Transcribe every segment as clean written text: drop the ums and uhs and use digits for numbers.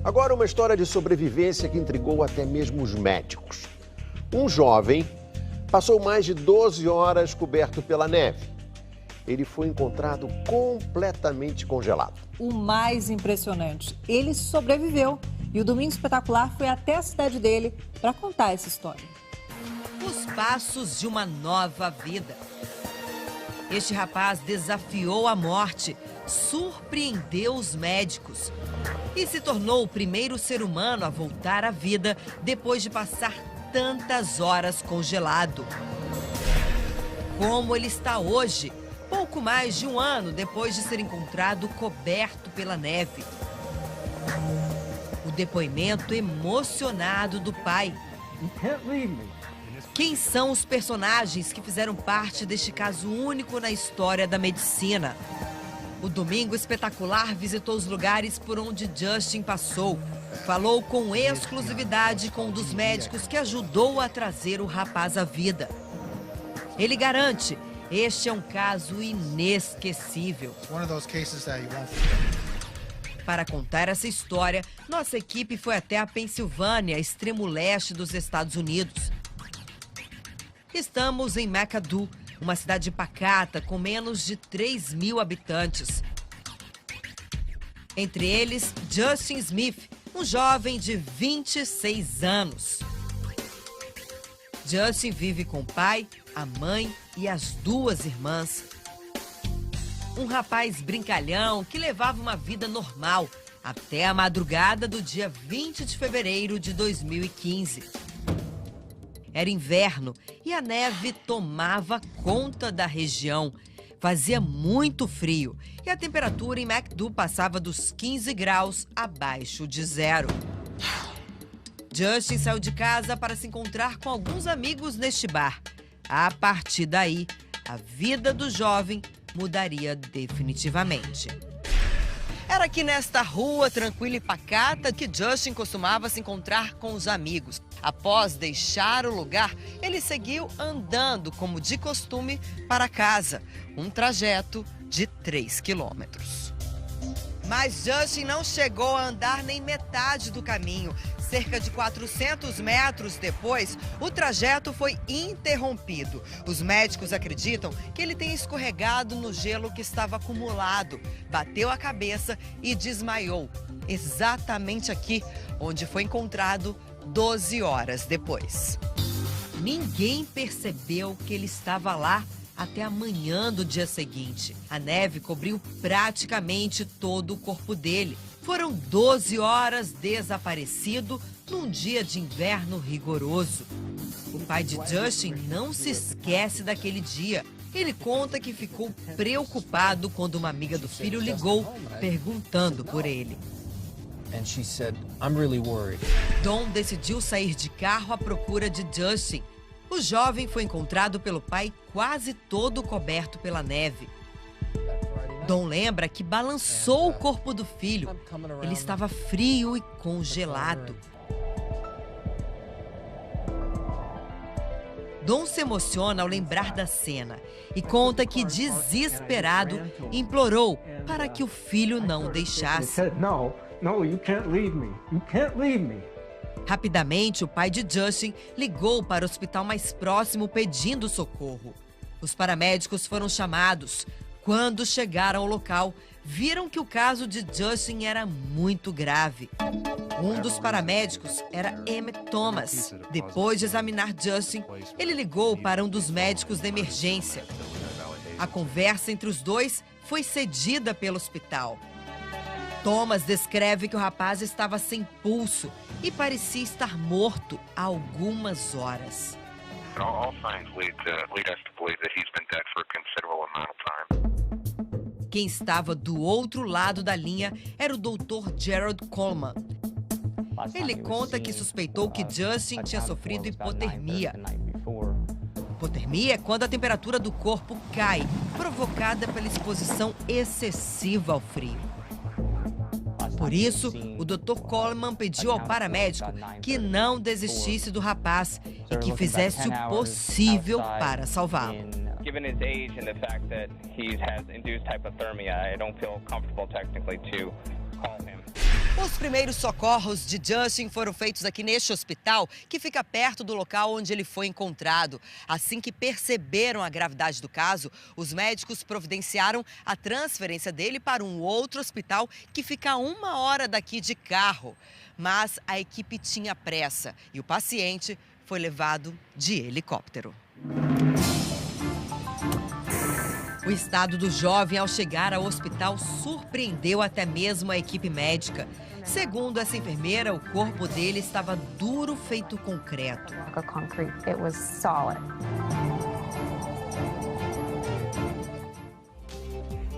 Agora uma história de sobrevivência que intrigou até mesmo os médicos. Um jovem passou mais de 12 horas coberto pela neve. Ele foi encontrado completamente congelado. O mais impressionante, ele sobreviveu. E o Domingo Espetacular foi até a cidade dele para contar essa história. Os passos de uma nova vida. Este rapaz desafiou a morte, surpreendeu os médicos e se tornou o primeiro ser humano a voltar à vida depois de passar tantas horas congelado. Como ele está hoje, pouco mais de um ano depois de ser encontrado coberto pela neve. O depoimento emocionado do pai. Quem são os personagens que fizeram parte deste caso único na história da medicina? O Domingo Espetacular visitou os lugares por onde Justin passou. Falou com exclusividade com um dos médicos que ajudou a trazer o rapaz à vida. Ele garante, este é um caso inesquecível. Para contar essa história, nossa equipe foi até a Pensilvânia, extremo leste dos Estados Unidos. Estamos em McAdoo, uma cidade pacata com menos de 3.000 habitantes. Entre eles, Justin Smith, um jovem de 26 anos. Justin vive com o pai, a mãe e as 2 irmãs. Um rapaz brincalhão que levava uma vida normal até a madrugada do dia 20 de fevereiro de 2015. Era inverno e a neve tomava conta da região. Fazia muito frio e a temperatura em McAdoo passava dos 15 graus abaixo de zero. Justin saiu de casa para se encontrar com alguns amigos neste bar. A partir daí, a vida do jovem mudaria definitivamente. Era aqui nesta rua tranquila e pacata que Justin costumava se encontrar com os amigos. Após deixar o lugar, ele seguiu andando, como de costume, para casa. Um trajeto de 3 quilômetros. Mas Justin não chegou a andar nem metade do caminho. Cerca de 400 metros depois, o trajeto foi interrompido. Os médicos acreditam que ele tenha escorregado no gelo que estava acumulado, bateu a cabeça e desmaiou. Exatamente aqui, onde foi encontrado 12 horas depois. Ninguém percebeu que ele estava lá até a manhã do dia seguinte. A neve cobriu praticamente todo o corpo dele. Foram 12 horas desaparecido num dia de inverno rigoroso. O pai de Justin não se esquece daquele dia. Ele conta que ficou preocupado quando uma amiga do filho ligou, perguntando por ele. Don decidiu sair de carro à procura de Justin. O jovem foi encontrado pelo pai quase todo coberto pela neve. Don lembra que balançou o corpo do filho. Ele estava frio e congelado. Don se emociona ao lembrar da cena e conta que, desesperado, implorou para que o filho não o deixasse. Rapidamente, o pai de Justin ligou para o hospital mais próximo pedindo socorro. Os paramédicos foram chamados. Quando chegaram ao local, viram que o caso de Justin era muito grave. Um dos paramédicos era Emmett Thomas. Depois de examinar Justin, ele ligou para um dos médicos da emergência. A conversa entre os dois foi cedida pelo hospital. Thomas descreve que o rapaz estava sem pulso e parecia estar morto há algumas horas. Quem estava do outro lado da linha era o Dr. Gerald Coleman. Ele conta que suspeitou que Justin tinha sofrido hipotermia. Hipotermia é quando a temperatura do corpo cai, provocada pela exposição excessiva ao frio. Por isso, o Dr. Coleman pediu ao paramédico que não desistisse do rapaz e que fizesse o possível para salvá-lo. Given his age and the fact that he has induced hypothermia, I don't feel comfortable technically to call him. Os primeiros socorros de Justin foram feitos aqui neste hospital, que fica perto do local onde ele foi encontrado. Assim que perceberam a gravidade do caso, os médicos providenciaram a transferência dele para um outro hospital que fica a 1 hora daqui de carro. Mas a equipe tinha pressa e o paciente foi levado de helicóptero. O estado do jovem, ao chegar ao hospital, surpreendeu até mesmo a equipe médica. Segundo essa enfermeira, o corpo dele estava duro, feito concreto.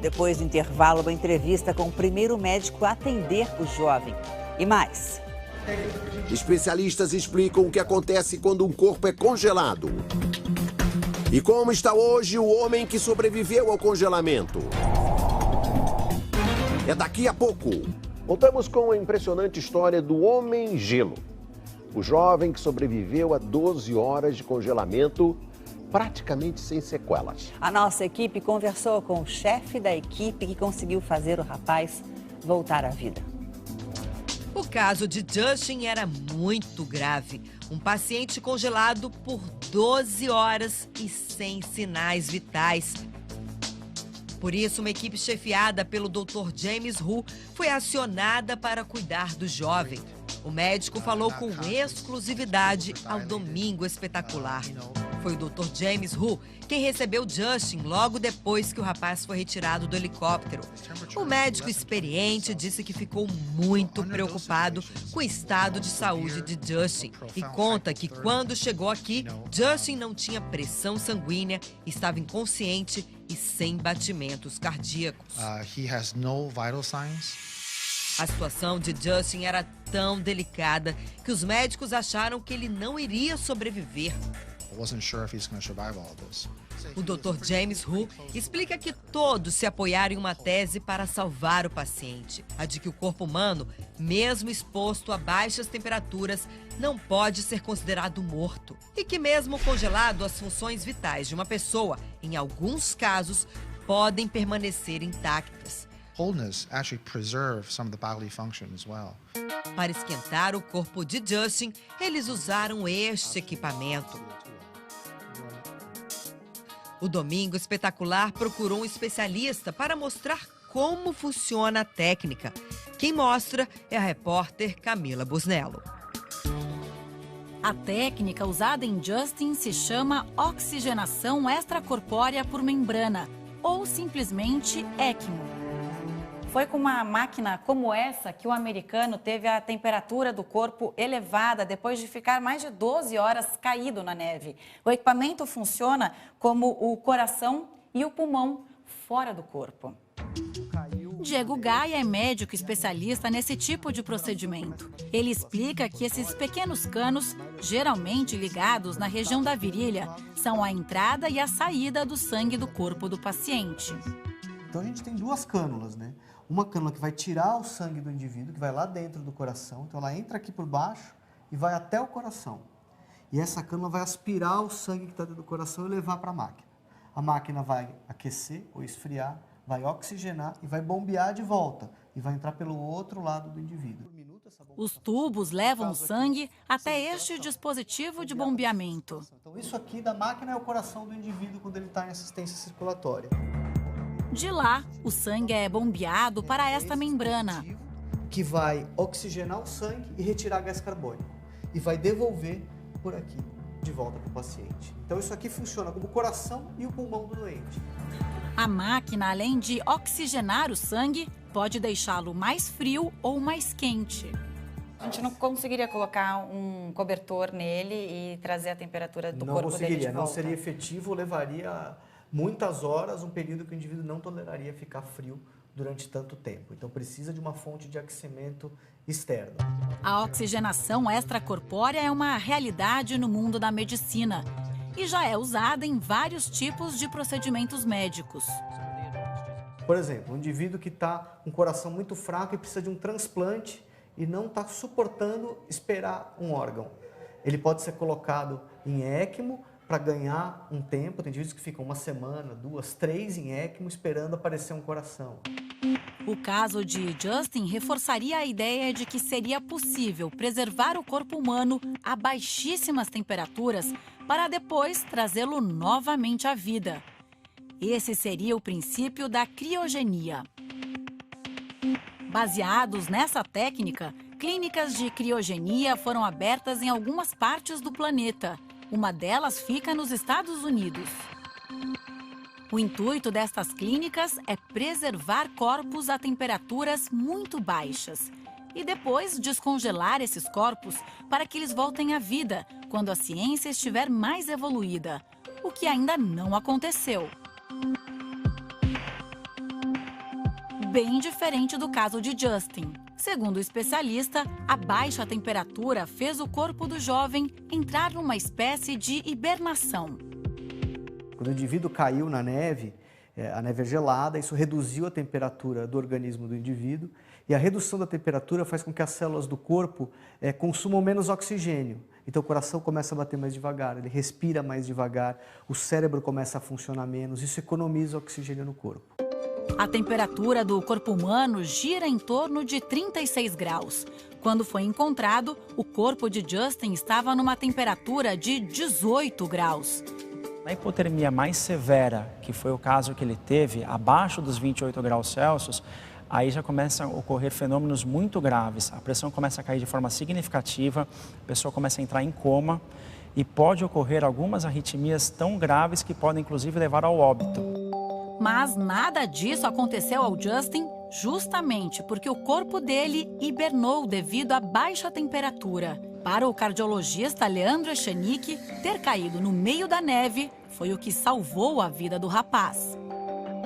Depois do intervalo, uma entrevista com o primeiro médico a atender o jovem. E mais. Especialistas explicam o que acontece quando um corpo é congelado. E como está hoje o homem que sobreviveu ao congelamento? É daqui a pouco. Voltamos com a impressionante história do Homem Gelo. O jovem que sobreviveu a 12 horas de congelamento, praticamente sem sequelas. A nossa equipe conversou com o chefe da equipe que conseguiu fazer o rapaz voltar à vida. O caso de Justin era muito grave. Um paciente congelado por 12 horas e sem sinais vitais. Por isso, uma equipe chefiada pelo Dr. James Hu foi acionada para cuidar do jovem. O médico falou com exclusividade ao Domingo Espetacular. Foi o Dr. James Hu quem recebeu Justin logo depois que o rapaz foi retirado do helicóptero. O médico experiente disse que ficou muito preocupado com o estado de saúde de Justin e conta que quando chegou aqui, Justin não tinha pressão sanguínea, estava inconsciente e sem batimentos cardíacos. He has no vital signs. A situação de Justin era tão delicada que os médicos acharam que ele não iria sobreviver. O Dr. James Hu explica que todos se apoiaram em uma tese para salvar o paciente. A de que o corpo humano, mesmo exposto a baixas temperaturas, não pode ser considerado morto. E que mesmo congelado, as funções vitais de uma pessoa, em alguns casos, podem permanecer intactas. Wholeness actually preserves some of the bodily function as well. Para esquentar o corpo de Justin, eles usaram este equipamento. O Domingo Espetacular procurou um especialista para mostrar como funciona a técnica. Quem mostra é a repórter Camila Busnello. A técnica usada em Justin se chama oxigenação extracorpórea por membrana, ou simplesmente ECMO. Foi com uma máquina como essa que o americano teve a temperatura do corpo elevada depois de ficar mais de 12 horas caído na neve. O equipamento funciona como o coração e o pulmão fora do corpo. Diego Gaia é médico especialista nesse tipo de procedimento. Ele explica que esses pequenos canos, geralmente ligados na região da virilha, são a entrada e a saída do sangue do corpo do paciente. Então a gente tem duas cânulas, né? Uma cânula que vai tirar o sangue do indivíduo, que vai lá dentro do coração. Então ela entra aqui por baixo e vai até o coração. E essa cânula vai aspirar o sangue que está dentro do coração e levar para a máquina. A máquina vai aquecer ou esfriar, vai oxigenar e vai bombear de volta. E vai entrar pelo outro lado do indivíduo. Os tubos levam o sangue até este dispositivo de bombeamento. Então isso aqui da máquina é o coração do indivíduo quando ele está em assistência circulatória. De lá, o sangue é bombeado para esta membrana, que vai oxigenar o sangue e retirar gás carbônico. E vai devolver por aqui, de volta para o paciente. Então isso aqui funciona como o coração e o pulmão do doente. A máquina, além de oxigenar o sangue, pode deixá-lo mais frio ou mais quente. A gente não conseguiria colocar um cobertor nele e trazer a temperatura do corpo dele de volta? Não seria efetivo, levaria muitas horas, um período que o indivíduo não toleraria ficar frio durante tanto tempo. Então precisa de uma fonte de aquecimento externa. A oxigenação extracorpórea é uma realidade no mundo da medicina e já é usada em vários tipos de procedimentos médicos. Por exemplo, um indivíduo que está com o coração muito fraco e precisa de um transplante e não está suportando esperar um órgão. Ele pode ser colocado em ECMO para ganhar um tempo. Tem indivíduos que ficam 1 semana, 2, 3 em ECMO esperando aparecer um coração. O caso de Justin reforçaria a ideia de que seria possível preservar o corpo humano a baixíssimas temperaturas para depois trazê-lo novamente à vida. Esse seria o princípio da criogenia. Baseados nessa técnica, clínicas de criogenia foram abertas em algumas partes do planeta. Uma delas fica nos Estados Unidos. O intuito destas clínicas é preservar corpos a temperaturas muito baixas e depois descongelar esses corpos para que eles voltem à vida quando a ciência estiver mais evoluída, o que ainda não aconteceu. Bem diferente do caso de Justin. Segundo o especialista, a baixa temperatura fez o corpo do jovem entrar numa espécie de hibernação. Quando o indivíduo caiu na neve, a neve é gelada, isso reduziu a temperatura do organismo do indivíduo e a redução da temperatura faz com que as células do corpo consumam menos oxigênio. Então o coração começa a bater mais devagar, ele respira mais devagar, o cérebro começa a funcionar menos, isso economiza oxigênio no corpo. A temperatura do corpo humano gira em torno de 36 graus. Quando foi encontrado, o corpo de Justin estava numa temperatura de 18 graus. Na hipotermia mais severa, que foi o caso que ele teve, abaixo dos 28 graus Celsius, aí já começam a ocorrer fenômenos muito graves. A pressão começa a cair de forma significativa, a pessoa começa a entrar em coma e pode ocorrer algumas arritmias tão graves que podem inclusive levar ao óbito. Mas nada disso aconteceu ao Justin justamente porque o corpo dele hibernou devido à baixa temperatura. Para o cardiologista Leandro Echenique, ter caído no meio da neve foi o que salvou a vida do rapaz.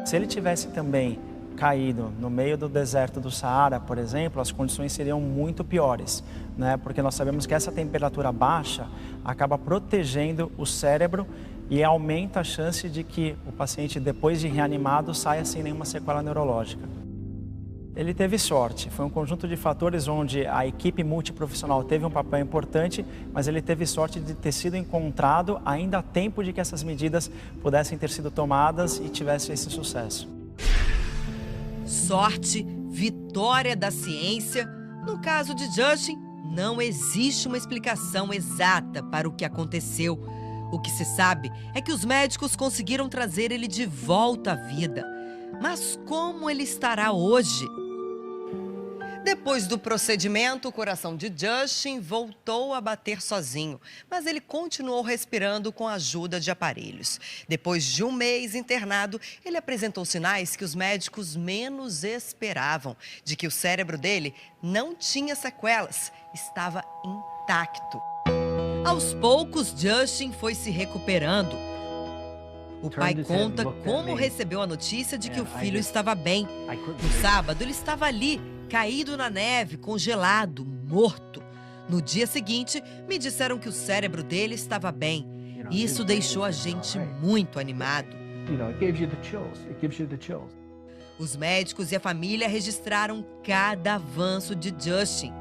Se ele tivesse também caído no meio do deserto do Saara, por exemplo, as condições seriam muito piores, né? Porque nós sabemos que essa temperatura baixa acaba protegendo o cérebro e aumenta a chance de que o paciente, depois de reanimado, saia sem nenhuma sequela neurológica. Ele teve sorte, foi um conjunto de fatores onde a equipe multiprofissional teve um papel importante, mas ele teve sorte de ter sido encontrado ainda a tempo de que essas medidas pudessem ter sido tomadas e tivesse esse sucesso. Sorte, vitória da ciência. No caso de Justin, não existe uma explicação exata para o que aconteceu. O que se sabe é que os médicos conseguiram trazer ele de volta à vida. Mas como ele estará hoje? Depois do procedimento, o coração de Justin voltou a bater sozinho, mas ele continuou respirando com a ajuda de aparelhos. Depois de um mês internado, ele apresentou sinais que os médicos menos esperavam, de que o cérebro dele não tinha sequelas, estava intacto. Aos poucos, Justin foi se recuperando. O pai conta como recebeu a notícia de que o filho estava bem. No sábado, ele estava ali, caído na neve, congelado, morto. No dia seguinte, me disseram que o cérebro dele estava bem. E isso deixou a gente muito animado. Os médicos e a família registraram cada avanço de Justin.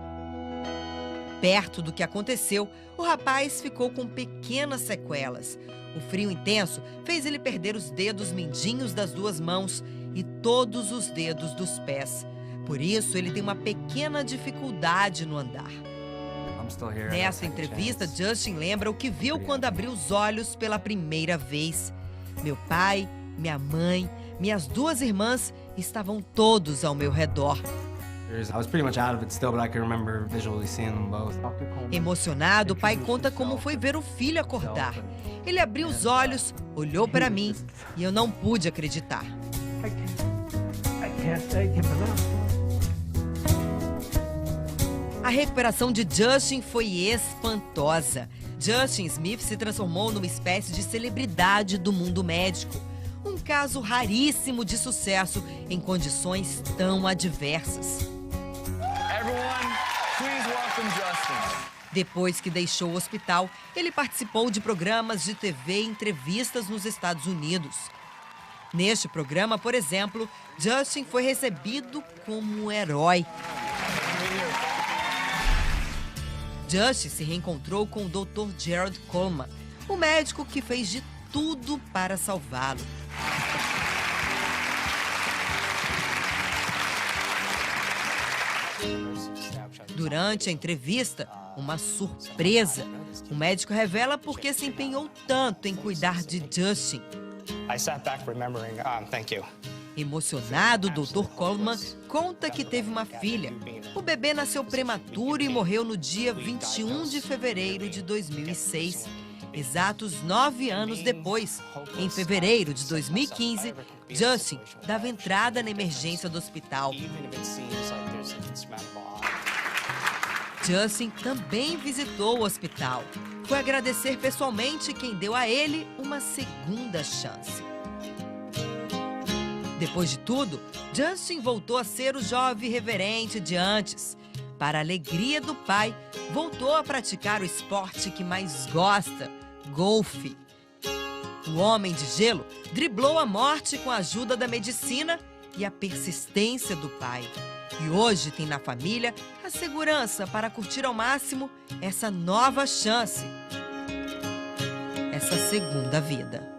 Perto do que aconteceu, o rapaz ficou com pequenas sequelas. O frio intenso fez ele perder os dedos mindinhos das duas mãos e todos os dedos dos pés. Por isso, ele tem uma pequena dificuldade no andar. Nessa entrevista, Justin lembra o que viu quando abriu os olhos pela primeira vez. Meu pai, minha mãe, minhas duas irmãs estavam todos ao meu redor. Emocionado, o pai conta como foi ver o filho acordar. Ele abriu os olhos, olhou para mim e eu não pude acreditar. A recuperação de Justin foi espantosa. Justin Smith se transformou numa espécie de celebridade do mundo médico. Um caso raríssimo de sucesso em condições tão adversas. Depois que deixou o hospital, ele participou de programas de TV e entrevistas nos Estados Unidos. Neste programa, por exemplo, Justin foi recebido como um herói. Justin se reencontrou com o Dr. Gerald Coleman, o médico que fez de tudo para salvá-lo. Durante a entrevista, uma surpresa. O médico revela por que se empenhou tanto em cuidar de Justin. Emocionado, o Dr. Coleman conta que teve uma filha. O bebê nasceu prematuro e morreu no dia 21 de fevereiro de 2006. Exatos 9 anos depois, em fevereiro de 2015, Justin dava entrada na emergência do hospital. Justin também visitou o hospital. Foi agradecer pessoalmente quem deu a ele uma segunda chance. Depois de tudo, Justin voltou a ser o jovem reverente de antes. Para a alegria do pai, voltou a praticar o esporte que mais gosta, golfe. O homem de gelo driblou a morte com a ajuda da medicina e a persistência do pai. E hoje tem na família a segurança para curtir ao máximo essa nova chance, essa segunda vida.